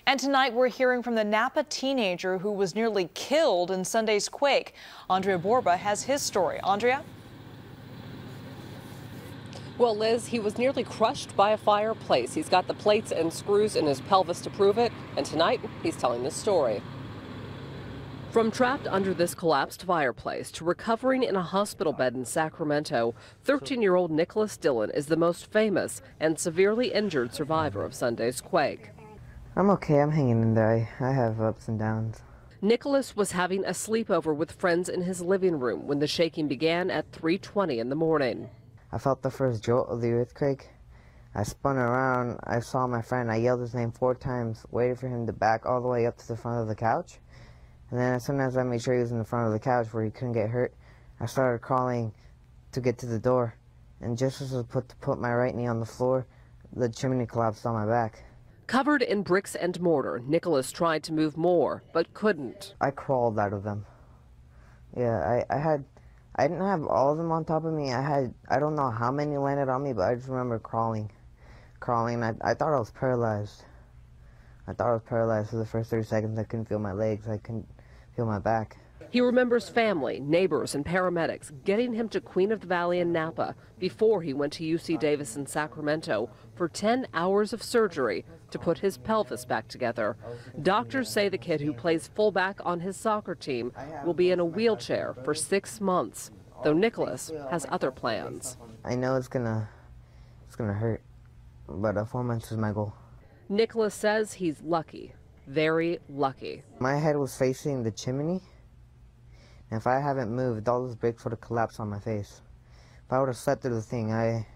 And tonight we're hearing from the Napa teenager who was nearly killed in Sunday's quake. Andria Borba has his story. Andria? Well, Liz, he was nearly crushed by a fireplace. He's got the plates and screws in his pelvis to prove it, and tonight he's telling this story. From trapped under this collapsed fireplace to recovering in a hospital bed in Sacramento, 13-year-old Nicholas Dillon is the most famous and severely injured survivor of Sunday's quake. I'm okay. I'm hanging in there. I have ups and downs. Nicholas was having a sleepover with friends in his living room when the shaking began at 3:20 in the morning. I felt the first jolt of the earthquake. I spun around. I saw my friend. I yelled his name 4 times, waited for him to back all the way up to the front of the couch. And then as soon as I made sure he was in the front of the couch where he couldn't get hurt, I started crawling to get to the door. And just as I put my right knee on the floor, the chimney collapsed on my back. Covered in bricks and mortar, Nicholas tried to move more, but couldn't. I crawled out of them. Yeah, I didn't have all of them on top of me. I don't know how many landed on me, but I just remember crawling. I thought I was paralyzed. I thought I was paralyzed for the first 30 seconds. I couldn't feel my legs. I couldn't feel my back. He remembers family, neighbors, and paramedics getting him to Queen of the Valley in Napa before he went to UC Davis in Sacramento for 10 hours of surgery to put his pelvis back together. Doctors say the kid who plays fullback on his soccer team will be in a wheelchair for 6 months, though Nicholas has other plans. I know it's gonna hurt, but 4 months is my goal. Nicholas says he's lucky, very lucky. My head was facing the chimney. And if I haven't moved, all those bricks would have collapsed on my face. If I would have slept through the thing, I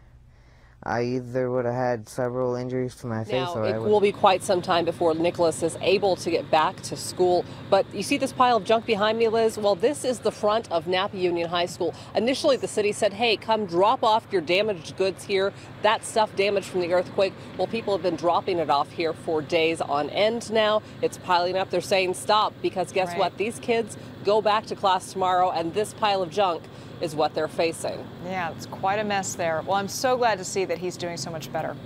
either would have had several injuries to my face, or it will be quite some time before Nicholas is able to get back to school. But you see this pile of junk behind me, Liz? Well, this is the front of Napa Union High School. Initially, the city said, hey, come drop off your damaged goods here. That stuff damaged from the earthquake. Well, people have been dropping it off here for days on end now. It's piling up. They're saying stop, because guess what? These kids go back to class tomorrow, and this pile of junk is what they're facing. Yeah, it's quite a mess there. Well, I'm so glad to see that he's doing so much better.